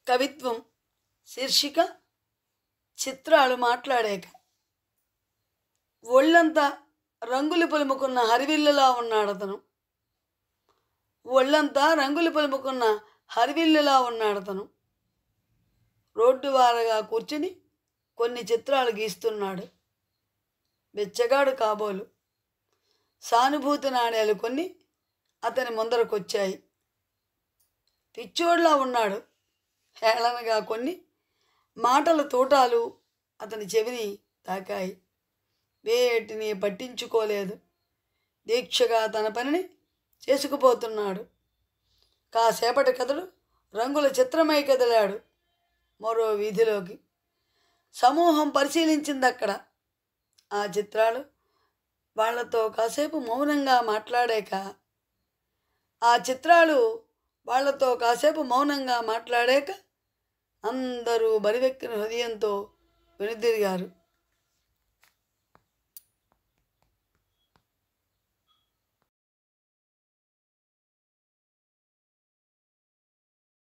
కవిత్వం శీర్షిక చిత్రాలు మాట్లాడాక. ఒళ్ళంతా రంగులు పులుముకున్న హరివిల్లులా ఉన్నాడతను. ఒళ్ళంతా రంగులు పులుముకున్న హరివిల్లులా ఉన్నాడతను. రోడ్డు వారగా కూర్చుని కొన్ని చిత్రాలు గీస్తున్నాడు. బెచ్చగాడు కాబోలు. సానుభూతి నాణేలు కొన్ని అతని ముందరకొచ్చాయి. పిచ్చోడ్లా ఉన్నాడు. హేళనగా కొన్ని మాటల తూటాలు అతని చెవిని తాకాయి. వేటిని పట్టించుకోలేదు. దీక్షగా తన పనిని చేసుకుపోతున్నాడు. కాసేపటి కథలు రంగుల చిత్రమై కదిలాడు మరో వీధిలోకి. సమూహం పరిశీలించిందక్కడ. ఆ చిత్రాలు వాళ్లతో కాసేపు మౌనంగా మాట్లాడాక అందరూ బరివెక్కిన హృదయంతో వెనుదిరిగారు.